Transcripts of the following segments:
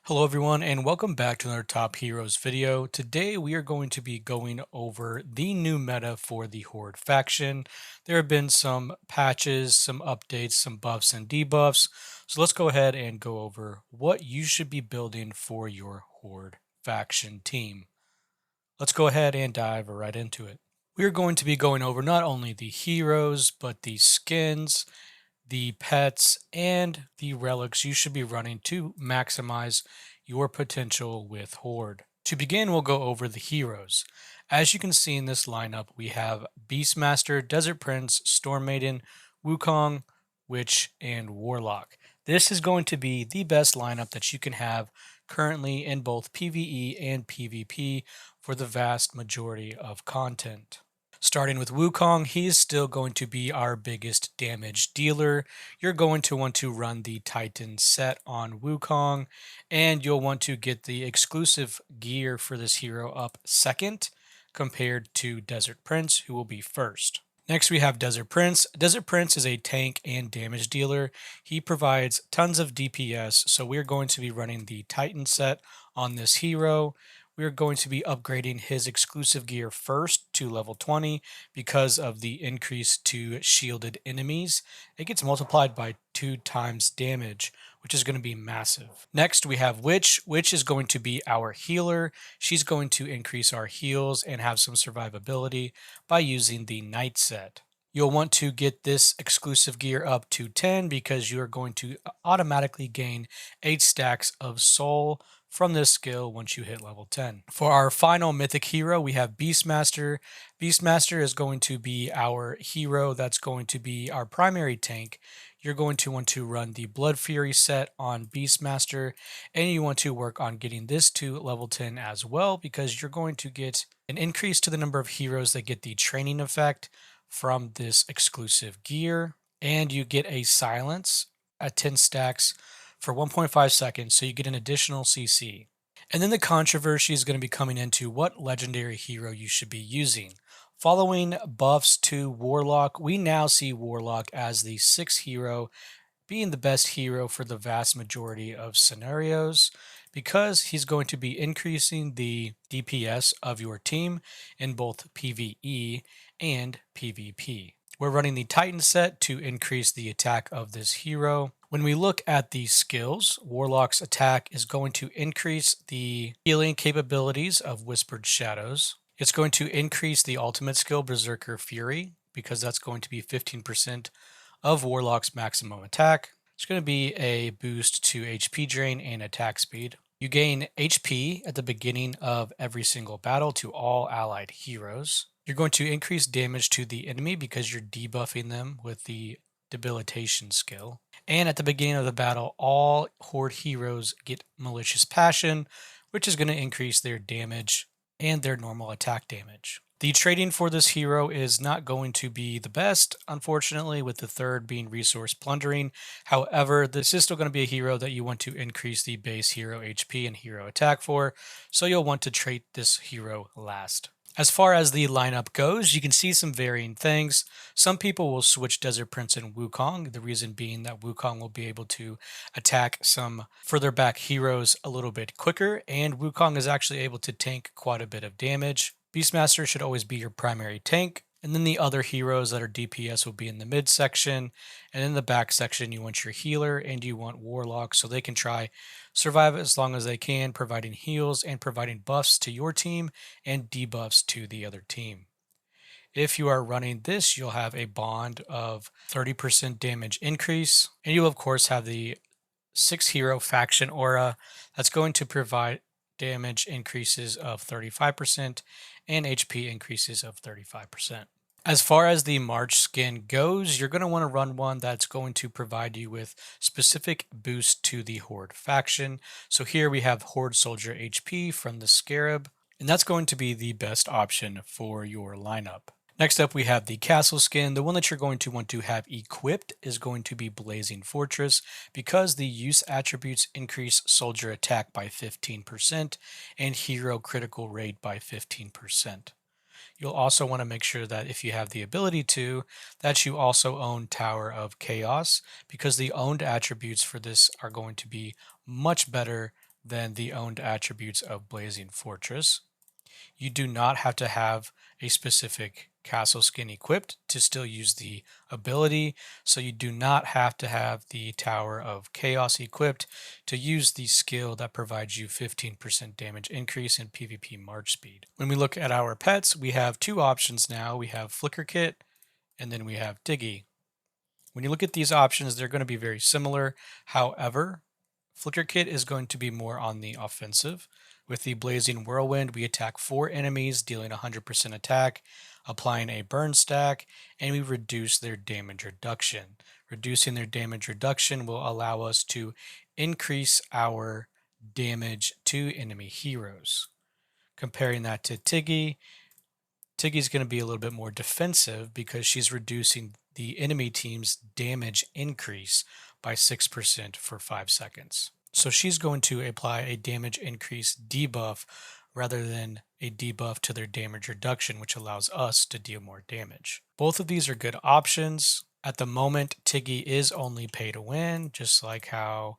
Hello everyone and welcome back to another Top Heroes video. Today we are going to be going over the new meta for the Horde faction. There have been some patches, some updates, some buffs and debuffs. So let's go ahead and go over what you should be building for your Horde faction team. Let's go ahead and dive right into it. We are going to be going over not only the heroes, but the skins, the pets, and the relics you should be running to maximize your potential with Horde. To begin, we'll go over the heroes. As you can see in this lineup, we have Beastmaster, Desert Prince, Storm Maiden, Wukong, Witch, and Warlock. This is going to be the best lineup that you can have currently in both PvE and PvP for the vast majority of content. Starting with Wukong, he is still going to be our biggest damage dealer. You're going to want to run the Titan set on Wukong, and you'll want to get the exclusive gear for this hero up second compared to Desert Prince, who will be first. Next, we have Desert Prince. Desert Prince is a tank and damage dealer. He provides tons of DPS, so we're going to be running the Titan set on this hero. We're going to be upgrading his exclusive gear first to level 20 because of the increase to shielded enemies. It gets multiplied by 2 times damage, which is going to be massive. Next, we have Witch. Witch is going to be our healer. She's going to increase our heals and have some survivability by using the Knight set. You'll want to get this exclusive gear up to 10 because you are going to automatically gain 8 stacks of soul from this skill once you hit level 10. For our final mythic hero, we have Beastmaster. Beastmaster is going to be our hero that's going to be our primary tank. You're going to want to run the Blood Fury set on Beastmaster, and you want to work on getting this to level 10 as well because you're going to get an increase to the number of heroes that get the training effect from this exclusive gear, and you get a silence at 10 stacks for 1.5 seconds, so you get an additional CC. And then the controversy is going to be coming into what legendary hero you should be using. Following buffs to Warlock, we now see Warlock as the 6th hero, being the best hero for the vast majority of scenarios because he's going to be increasing the DPS of your team in both PvE and PvP. We're running the Titan set to increase the attack of this hero. When we look at the skills, Warlock's attack is going to increase the healing capabilities of Whispered Shadows. It's going to increase the ultimate skill Berserker Fury because that's going to be 15% of Warlock's maximum attack. It's going to be a boost to HP drain and attack speed. You gain HP at the beginning of every single battle to all allied heroes. You're going to increase damage to the enemy because you're debuffing them with the debilitation skill. And at the beginning of the battle, all Horde heroes get Malicious Passion, which is going to increase their damage and their normal attack damage. The trading for this hero is not going to be the best, unfortunately, with the third being Resource Plundering. However, this is still going to be a hero that you want to increase the base hero HP and hero attack for, so you'll want to trade this hero last. As far as the lineup goes, you can see some varying things. Some people will switch Desert Prince and Wukong, the reason being that Wukong will be able to attack some further back heroes a little bit quicker, and Wukong is actually able to tank quite a bit of damage. Beastmaster should always be your primary tank, and then the other heroes that are DPS will be in the mid section, and in the back section you want your healer and you want Warlock so they can try survive as long as they can, providing heals and providing buffs to your team and debuffs to the other team. If you are running this, you'll have a bond of 30% damage increase, and you'll of course have the 6 hero faction aura that's going to provide damage increases of 35% and HP increases of 35%. As far as the March skin goes, you're going to want to run one that's going to provide you with specific boost to the Horde faction. So here we have Horde Soldier HP from the Scarab, and that's going to be the best option for your lineup. Next up, we have the castle skin. The one that you're going to want to have equipped is going to be Blazing Fortress because the use attributes increase soldier attack by 15% and hero critical rate by 15%. You'll also want to make sure that if you have the ability to, that you also own Tower of Chaos because the owned attributes for this are going to be much better than the owned attributes of Blazing Fortress. You do not have to have a specific castle skin equipped to still use the ability, so you do not have to have the Tower of Chaos equipped to use the skill that provides you 15% damage increase in PvP March speed. When we look at our pets, we have two options now. We have Flicker Kit and then we have Diggy. When you look at these options, they're going to be very similar. However, Flicker Kit is going to be more on the offensive. With the Blazing Whirlwind, we attack 4 enemies, dealing 100% attack, applying a burn stack, and we reduce their damage reduction. Reducing their damage reduction will allow us to increase our damage to enemy heroes. Comparing that to Tiggy, Tiggy's going to be a little bit more defensive because she's reducing the enemy team's damage increase by 6% for 5 seconds. So she's going to apply a damage increase debuff rather than a debuff to their damage reduction, which allows us to deal more damage. Both of these are good options. At the moment, Tiggy is only pay to win, just like how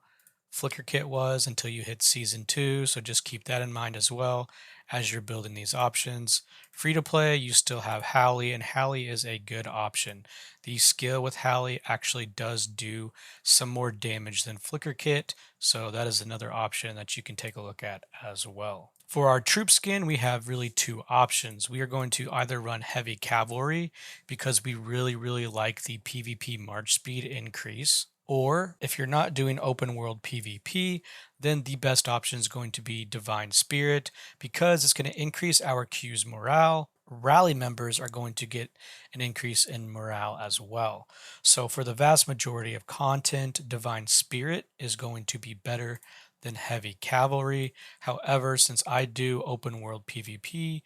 Flicker Kit was until you hit Season 2, so just keep that in mind as well as you're building these options. Free to play, you still have Howley, and Howley is a good option. The skill with Howley actually does do some more damage than Flicker Kit, so that is another option that you can take a look at as well. For our troop skin, we have really two options. We are going to either run Heavy Cavalry because we really like the PvP March speed increase. Or if you're not doing open world PvP, then the best option is going to be Divine Spirit because it's going to increase our queue's morale. Rally members are going to get an increase in morale as well. So for the vast majority of content, Divine Spirit is going to be better than Heavy Cavalry. However, since I do open world PvP,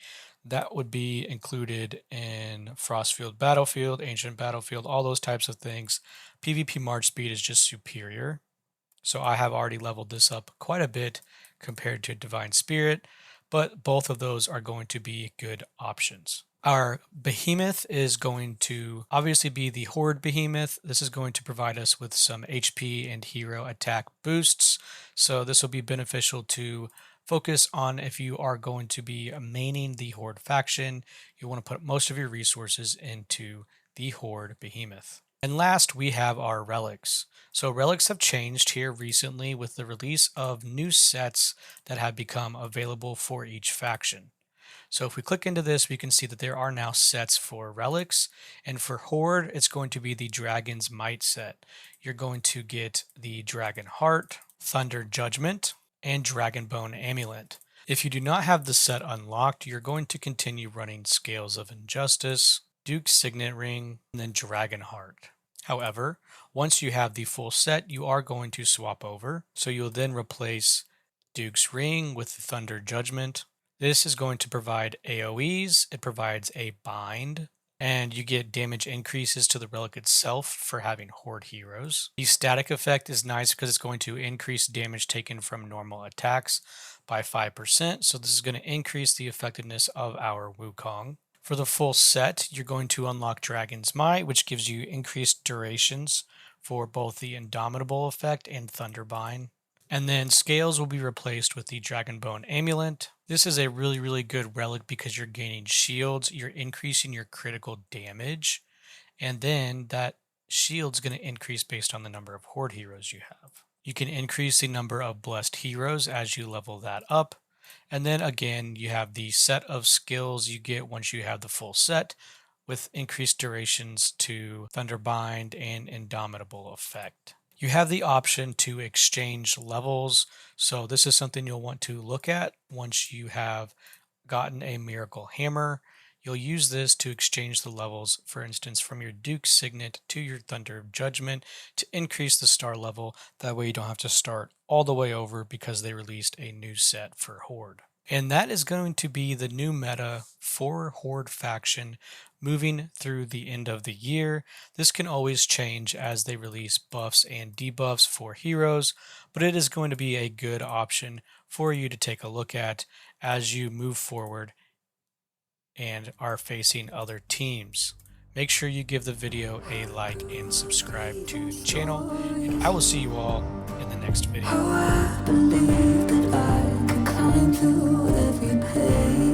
that would be included in Frostfield Battlefield, Ancient Battlefield, all those types of things. PvP March speed is just superior. So I have already leveled this up quite a bit compared to Divine Spirit, but both of those are going to be good options. Our Behemoth is going to obviously be the Horde Behemoth. This is going to provide us with some HP and hero attack boosts. So this will be beneficial to focus on if you are going to be maining the Horde faction. You want to put most of your resources into the Horde Behemoth. And last, we have our relics. So relics have changed here recently with the release of new sets that have become available for each faction. So if we click into this, we can see that there are now sets for relics. And for Horde, it's going to be the Dragon's Might set. You're going to get the Dragon Heart, Thunder Judgment, and Dragonbone Amulet. If you do not have the set unlocked, you're going to continue running Scales of Injustice, Duke's Signet Ring, and then Dragon Heart. However, once you have the full set, you are going to swap over. So you'll then replace Duke's Ring with the Thunder Judgment. This is going to provide AoEs, it provides a bind, and you get damage increases to the relic itself for having Horde heroes. The static effect is nice because it's going to increase damage taken from normal attacks by 5%, so this is going to increase the effectiveness of our Wukong. For the full set, you're going to unlock Dragon's Might, which gives you increased durations for both the Indomitable effect and Thunderbind. And then Scales will be replaced with the Dragonbone Amulet. This is a really good relic because you're gaining shields, you're increasing your critical damage, and then that shield's going to increase based on the number of Horde heroes you have. You can increase the number of blessed heroes as you level that up. And then again, you have the set of skills you get once you have the full set with increased durations to Thunderbind and Indomitable effect. You have the option to exchange levels, so this is something you'll want to look at once you have gotten a Miracle Hammer. You'll use this to exchange the levels, for instance, from your Duke's Signet to your Thunder of Judgment to increase the star level. That way you don't have to start all the way over because they released a new set for Horde. And that is going to be the new meta for Horde faction moving through the end of the year. This can always change as they release buffs and debuffs for heroes, but it is going to be a good option for you to take a look at as you move forward and are facing other teams. make sure you give the video a like and subscribe to the channel, and I will see you all in the next video. Oh, I believe that I could climb through every page.